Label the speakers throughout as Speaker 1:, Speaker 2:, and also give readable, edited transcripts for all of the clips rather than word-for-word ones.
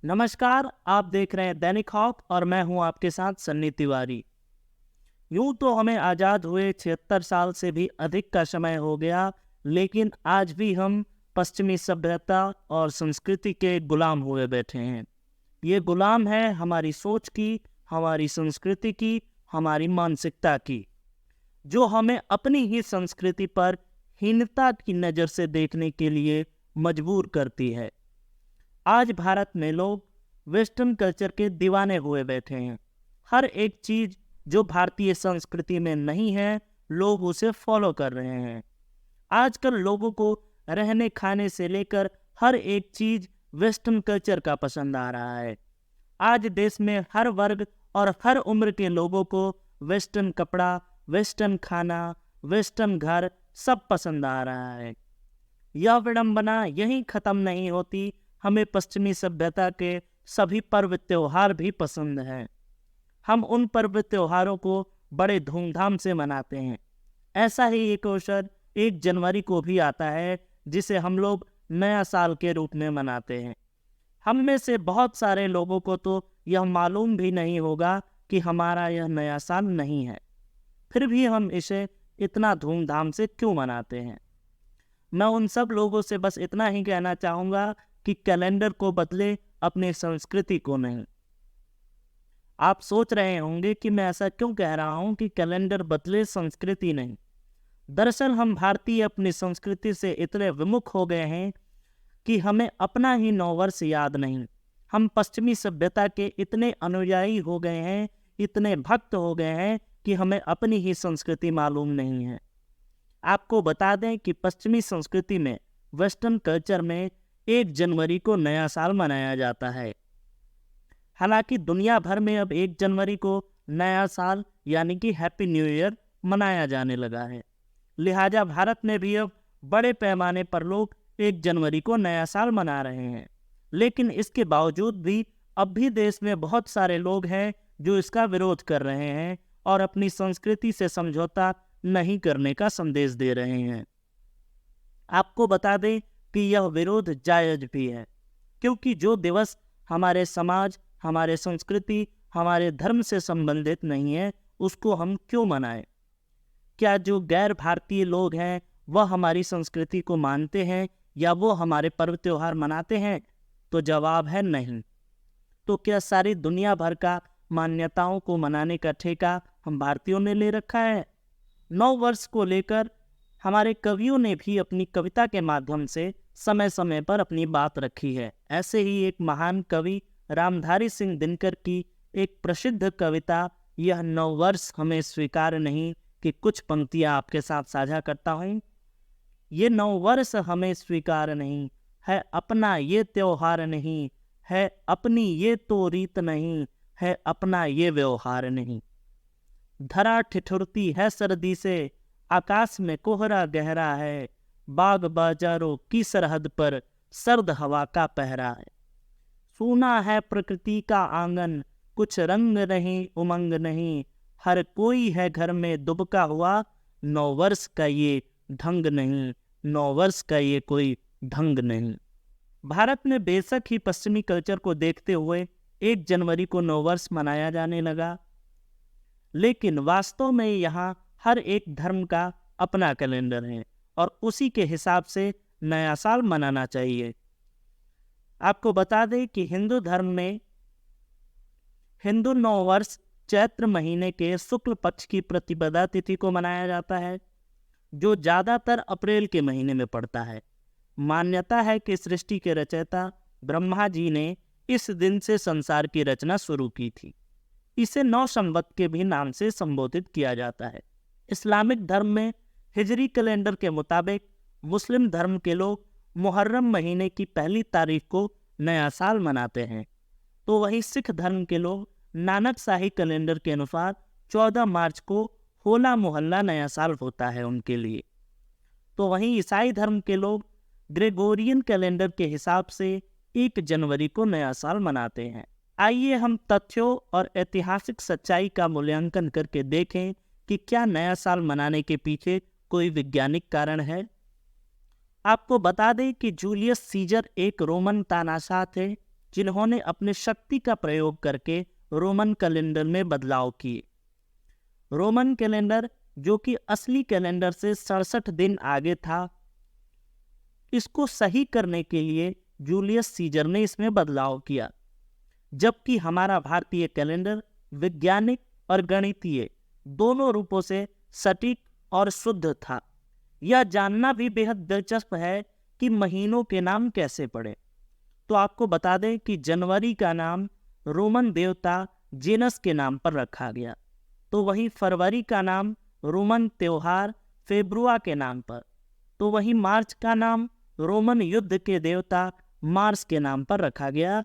Speaker 1: नमस्कार। आप देख रहे हैं दैनिक हॉक और मैं हूं आपके साथ सन्नी तिवारी। यूं तो हमें आज़ाद हुए 76 साल से भी अधिक का समय हो गया, लेकिन आज भी हम पश्चिमी सभ्यता और संस्कृति के गुलाम हुए बैठे हैं। ये गुलाम है हमारी सोच की, हमारी संस्कृति की, हमारी मानसिकता की, जो हमें अपनी ही संस्कृति पर हीनता की नज़र से देखने के लिए मजबूर करती है। आज भारत में लोग वेस्टर्न कल्चर के दीवाने हुए बैठे हैं। हर एक चीज जो भारतीय संस्कृति में नहीं है, लोग उसे फॉलो कर रहे हैं। आजकल लोगों को रहने खाने से लेकर हर एक चीज वेस्टर्न कल्चर का पसंद आ रहा है। आज देश में हर वर्ग और हर उम्र के लोगों को वेस्टर्न कपड़ा, वेस्टर्न खाना, वेस्टर्न घर सब पसंद आ रहा है। यह विडंबना यहीं खत्म नहीं होती। हमें पश्चिमी सभ्यता के सभी पर्व त्योहार भी पसंद हैं। हम उन पर्व त्योहारों को बड़े धूमधाम से मनाते हैं। ऐसा ही एक अवसर 1 जनवरी को भी आता है, जिसे हम लोग नया साल के रूप में मनाते हैं। हम में से बहुत सारे लोगों को तो यह मालूम भी नहीं होगा कि हमारा यह नया साल नहीं है, फिर भी हम इसे इतना धूमधाम से क्यों मनाते हैं। मैं उन सब लोगों से बस इतना ही कहना चाहूँगा कि कैलेंडर को बदले, अपनी संस्कृति को नहीं। आप सोच रहे होंगे कि मैं ऐसा क्यों कह रहा हूँ कि कैलेंडर बदले, संस्कृति नहीं। दरअसल हम भारतीय अपनी संस्कृति से इतने विमुख हो गए हैं कि हमें अपना ही नववर्ष याद नहीं। हम पश्चिमी सभ्यता के इतने अनुयायी हो गए हैं, इतने भक्त हो गए हैं कि हमें अपनी ही संस्कृति मालूम नहीं है। आपको बता दें कि पश्चिमी संस्कृति में, वेस्टर्न कल्चर में 1 जनवरी को नया साल मनाया जाता है। हालांकि दुनिया भर में अब 1 जनवरी को नया साल यानी कि हैप्पी न्यू ईयर मनाया जाने लगा है। लिहाजा भारत में भी अब बड़े पैमाने पर लोग 1 जनवरी को नया साल मना रहे हैं। लेकिन इसके बावजूद भी अब भी देश में बहुत सारे लोग हैं जो इसका विरोध कर रहे हैं और अपनी संस्कृति से समझौता नहीं करने का संदेश दे रहे हैं। आपको बता दें कि यह विरोध जायज भी है, क्योंकि जो दिवस हमारे समाज, हमारे संस्कृति, हमारे धर्म से संबंधित नहीं है, उसको हम क्यों मनाएं? क्या जो गैर भारतीय लोग हैं वह हमारी संस्कृति को मानते हैं या वो हमारे पर्व त्योहार मनाते हैं? तो जवाब है नहीं। तो क्या सारी दुनिया भर का मान्यताओं को मनाने का ठेका हम भारतीयों ने ले रखा है? नव वर्ष को लेकर हमारे कवियों ने भी अपनी कविता के माध्यम से समय समय पर अपनी बात रखी है। ऐसे ही एक महान कवि रामधारी सिंह दिनकर की एक प्रसिद्ध कविता यह नववर्ष हमें स्वीकार नहीं की कुछ पंक्तियां आपके साथ साझा करता हूँ। ये नववर्ष हमें स्वीकार नहीं है, अपना ये त्योहार नहीं है, अपनी ये तो रीत नहीं है, अपना ये व्यवहार नहीं। धरा ठिठुरती है सर्दी से, आकाश में कोहरा गहरा है, बाग बाजारों की सरहद पर सर्द हवा का पहरा है। सूना है प्रकृति का आंगन, कुछ रंग नहीं उमंग नहीं, हर कोई है घर में दुबका हुआ, नववर्ष का ये ढंग नहीं, नववर्ष का ये कोई ढंग नहीं। भारत में बेशक ही पश्चिमी कल्चर को देखते हुए 1 जनवरी को नववर्ष मनाया जाने लगा, लेकिन वास्तव में यहाँ हर एक धर्म का अपना कैलेंडर है और उसी के हिसाब से नया साल मनाना चाहिए। आपको बता दें कि हिंदू धर्म में हिंदू नववर्ष चैत्र महीने के शुक्ल पक्ष की प्रतिपदा तिथि को मनाया जाता है, जो ज़्यादातर अप्रैल के महीने में पड़ता है। मान्यता है कि सृष्टि के रचयिता ब्रह्मा जी ने इस दिन से संसार की रचना शुरू की थी। इसे 9 संवत के भी नाम से संबोधित किया जाता है। इस्लामिक धर्म में हिजरी कैलेंडर के मुताबिक मुस्लिम धर्म के लोग मुहर्रम महीने की पहली तारीख को नया साल मनाते हैं, तो वहीं सिख धर्म के लोग नानक शाही कैलेंडर के अनुसार 14 मार्च को होला मोहल्ला नया साल होता है उनके लिए। तो वहीं ईसाई धर्म के लोग ग्रेगोरियन कैलेंडर के हिसाब से 1 जनवरी को नया साल मनाते हैं। आइए हम तथ्यों और ऐतिहासिक सच्चाई का मूल्यांकन करके देखें कि क्या नया साल मनाने के पीछे कोई वैज्ञानिक कारण है। आपको बता दें कि जूलियस सीजर एक रोमन तानाशाह थे जिन्होंने अपने शक्ति का प्रयोग करके रोमन कैलेंडर में बदलाव किए। रोमन कैलेंडर, जो कि असली कैलेंडर से 67 दिन आगे था, इसको सही करने के लिए जूलियस सीजर ने इसमें बदलाव किया। जबकि हमारा भारतीय कैलेंडर वैज्ञानिक और गणितीय दोनों रूपों से सटीक और शुद्ध था। यह जानना भी बेहद दिलचस्प है कि महीनों के नाम कैसे पड़े। तो आपको बता दें कि जनवरी का नाम रोमन देवता जेनस के नाम पर रखा गया, तो वहीं फरवरी का नाम रोमन त्योहार फेब्रुआ के नाम पर, तो वहीं मार्च का नाम रोमन युद्ध के देवता मार्स के नाम पर रखा गया,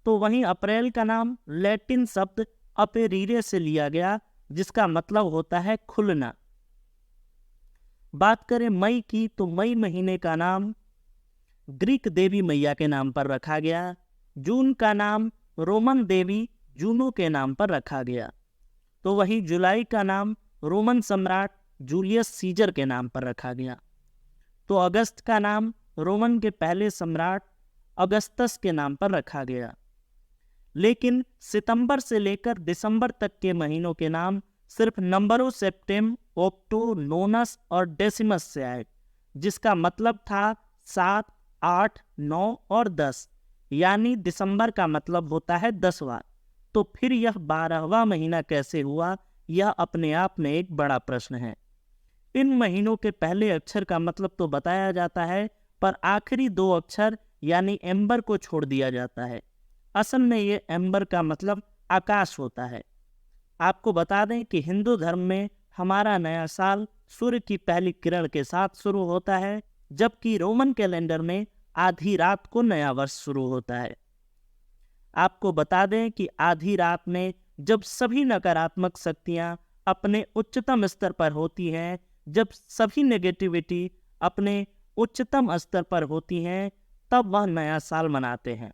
Speaker 1: तो वहीं अप्रैल का नाम लैटिन शब्द अपेरीरे से लिया गया, जिसका मतलब होता है खुलना। बात करें मई की, तो मई महीने का नाम ग्रीक देवी मैया के नाम पर रखा गया। जून का नाम रोमन देवी जूनो के नाम पर रखा गया, तो वहीं जुलाई का नाम रोमन सम्राट जूलियस सीजर के नाम पर रखा गया। तो अगस्त का नाम रोमन के पहले सम्राट अगस्तस के नाम पर रखा गया। लेकिन सितंबर से लेकर दिसंबर तक के महीनों के नाम सिर्फ नंबरों सेप्टेम, ऑक्टो, नोनस और डेसिमस से आए, जिसका मतलब था 7, 8, 9 और 10, यानी दिसंबर का मतलब होता है 10वां। तो फिर यह 12वां महीना कैसे हुआ, यह अपने आप में एक बड़ा प्रश्न है। इन महीनों के पहले अक्षर का मतलब तो बताया जाता है, पर आखिरी 2 अक्षर यानी एम्बर को छोड़ दिया जाता है। असल में ये एम्बर का मतलब आकाश होता है। आपको बता दें कि हिंदू धर्म में हमारा नया साल सूर्य की पहली किरण के साथ शुरू होता है, जबकि रोमन कैलेंडर में आधी रात को नया वर्ष शुरू होता है। आपको बता दें कि आधी रात में जब सभी नकारात्मक शक्तियां अपने उच्चतम स्तर पर होती हैं, जब सभी नेगेटिविटी अपने उच्चतम स्तर पर होती हैं, तब वह नया साल मनाते हैं।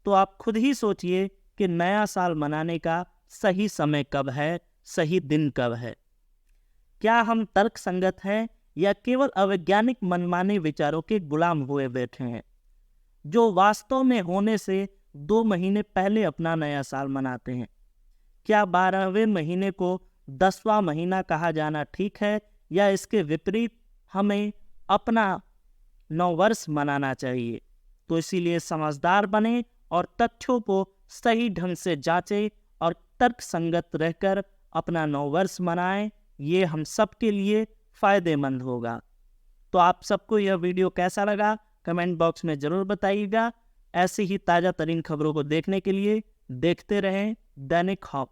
Speaker 1: तो आप खुद ही सोचिए कि नया साल मनाने का सही समय कब है, सही दिन कब है। क्या हम तर्क संगत हैं या केवल अवैज्ञानिक मनमाने विचारों के गुलाम हुए बैठे हैं, जो वास्तव में होने से 2 महीने पहले अपना नया साल मनाते हैं? क्या 12वें महीने को 10वां महीना कहा जाना ठीक है, या इसके विपरीत हमें अपना नववर्ष मनाना चाहिए? तो इसीलिए समझदार बने और तथ्यों को सही ढंग से जांचें और तर्क संगत रहकर अपना नववर्ष मनाएं। ये हम सब के लिए फायदेमंद होगा। तो आप सबको यह वीडियो कैसा लगा कमेंट बॉक्स में ज़रूर बताइएगा। ऐसी ही ताज़ा तरीन खबरों को देखने के लिए देखते रहें दैनिक हॉप।